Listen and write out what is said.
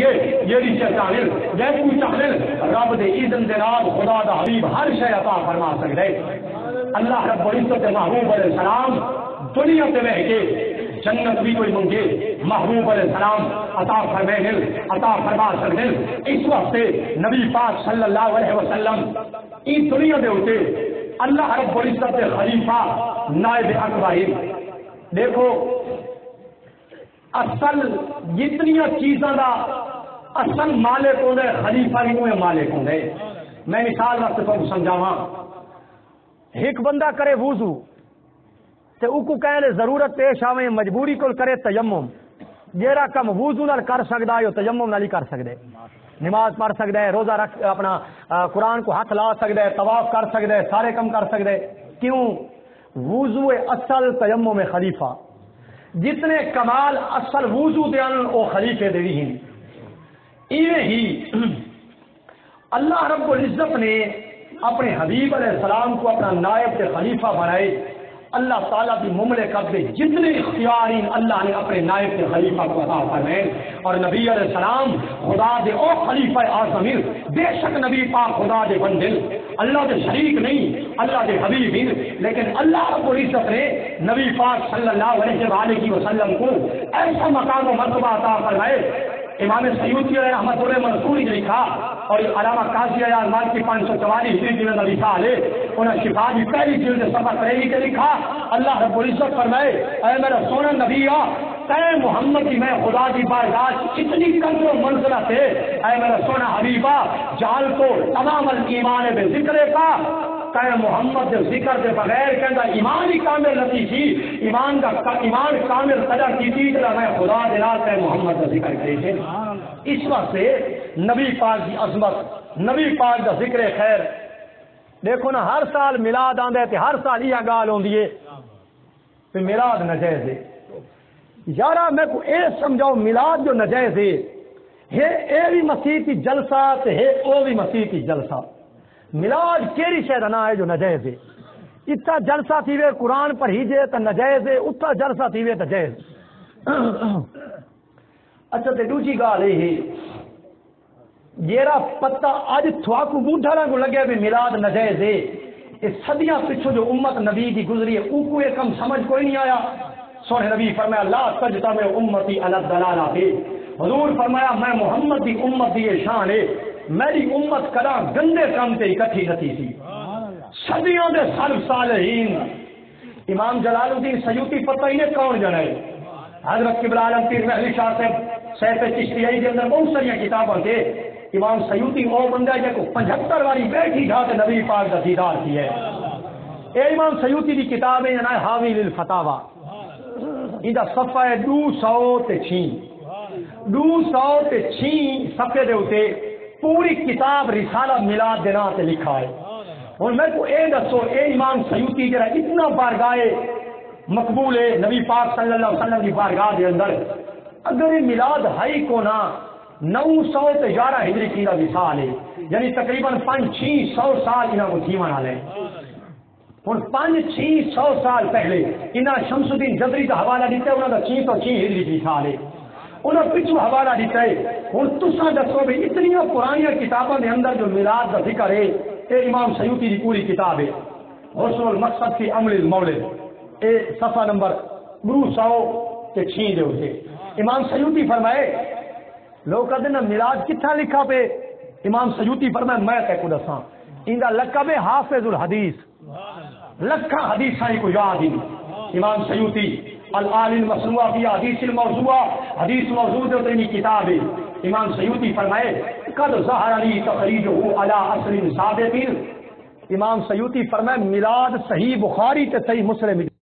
لیے یہ رشتہ چاہل جیسو چاہل رب دے اذن دے نال خدا دا حبیب ہر شے عطا فرما سکدے اللہ رب العزت محبوب علیہ السلام دنیا تے رہ کے جنت بھی کوئی منگے محبوب علیہ السلام عطا فرمائے عطا فرما سکدے اس واسطے نبی پاک صلی اللہ علیہ وسلم اس دنیا دے اوتے اللہ رب العزت دے خلیفہ نائب اکبر دیکھو اصل جتنی چیزاں دا اصل مالک ہوندے خلیفہ ہی ہوئے مالک ہوندے میں مثال وقت کو سمجھاواں ایک بندہ کرے وضو تے او کو کہے ضرورت پیش آوے مجبوری کول کرے تیمم جیڑا کم وضو نال کر سکدا ہے او تیمم نال ہی کر سکدے نماز پڑھ سکدا ہے روزہ رکھ اپنا قرآن کو ہاتھ لا سکدا ہے طواف کر سکدا ہے سارے کم کر سکدا ہے کیوں وضو اصل تیمم خلیفہ جتنے کمال اصل وضو دیان او خلیفے دے ہیں ایویں ہی اللہ رب العزت نے اپنے حبیب علیہ السلام کو اپنا نائب کے خلیفہ بنائے اللہ تعالیٰ کی مملکت کے جتنے اختیار ہیں اللہ نے اپنے نائب کے خلیفہ کو عطا فرمائے اور نبی علیہ السلام خدا دے او خلیفہ اعظم بے شک نبی پاک خدا دے بندے اللہ دے شریک نہیں اللہ دے حبیب ہیں لیکن اللہ رب العزت نے نبی پاک صلی اللہ علیہ وسلم کو ایسا مقام و مرتبہ عطا فرمائے امام سیوطی علیہ رحمۃ اللہ منصور نے لکھا اور علامہ قاضی اعظم مال کی 544 ہجری جلد لکھا ہے انہوں نے شفا کی پہلی جلد سفر کریمی کے لکھا اللہ رب العزت فرمائے اے میرا سونا نبی اے محمد کی میں خدا کی بارگاہ اتنی قدر و منزلت ہے اے میرا سونا حبیبہ جعل کو تمام الایمان بے ذکر کا کہ محمد کے ذکر کے بغیر کہندا ایمان ہی کامل نہیں تھی ایمان کامل قدر کی تھی کہ میں خدا دلال کہ محمد کا ذکر کرے تھے اس واسطے نبی پاک کی عظمت نبی پاک کا ذکر خیر دیکھو نا ہر سال میلاد آندا ہے تے ہر سال یہ گال ہوندی ہے کہ میلاد ناجائز ہے یارا میں کو اے سمجھاؤ میلاد جو ناجائز ہے اے بھی مسیح کی جلسہ تے ہے او بھی مسیح کی جلسہ میلاد کیڑی شے دا نام ہے جو ناجائز ہے اتنا جلسہ تھی وے قرآن پر ہی جے تے ناجائز ہے اتنا جلسہ تھی وے تے جائز اچھا تے دوسری گل ہے جیڑا پتہ اج تھواکو بوڑھا کو لگے بھی میلاد ناجائز ہے یہ صدیاں پچھو جو امت نبی دی گزری ہے او کو یہ کم سمجھ کوئی نہیں آیا سونے نبی فرمایا لا تجتمع امتی علی الضلالہ حضور فرمایا میں محمد دی امت دی شان ہے میری امت کدا گندے کام تے اکٹھی نتی تھی صدیوں دے سلف صالحین امام جلال الدین سیوطی پتہ ہی نہیں کون جانا ہے حضرت قبلہ عالم پیر محلی شاہ صاحب سیف چشتیائی کے اندر بہت ساری کتابوں کے امام سیوطی وہ بندہ ہے کہ 75 والی بیٹھی جا تے نبی پاک دا دیدار کی ہے اے امام سیوطی دی کتاب ہے نا حاوی للفتاوا ایندا صفحہ 206 صفحے دے اوتے پوری کتاب رسالہ میلاد دے نام تے لکھا ہے اور میں کو اے دسو اے امام سیوطی جڑا اتنا بارگاہ مقبول ہے نبی پاک صلی اللہ علیہ وسلم کی بارگاہ دے اندر اگر یہ میلاد ہے کو نا 911 ہجری کی وصال ہے یعنی تقریباً 500-600 سال انہاں کو جیون والے اور 500-600 سال پہلے انہاں شمس الدین جزری کا حوالہ دیتا ہے انہاں کا 606 ہجری کی سال ہے انہوں پچھو حوالہ دیتا ہے اور تساں دسو بھی اتنی پرانی کتابوں کے اندر جو میلاد کا ذکر ہے اے امام سیوطی کی پوری کتاب ہے حسن المقصد فی عمل المولد اے صفحہ نمبر 206 دے ہوتے امام سیوطی فرمائے لوگ کہتے ہیں میلاد کتنا لکھا پہ امام سیوطی فرمائے میں تے کو دساں اندا لقب ہے حافظ الحدیث لکھا حدیثاں کو یاد ہی امام سیوطی الآل المسنوع فی حدیث الموضوع حدیث موضوع جو تیری کتاب ہے امام سیوطی فرمائے قد ظہر علی تخریجہ علی اصل ثابت امام سیوطی فرمائے میلاد صحیح بخاری تے صحیح مسلم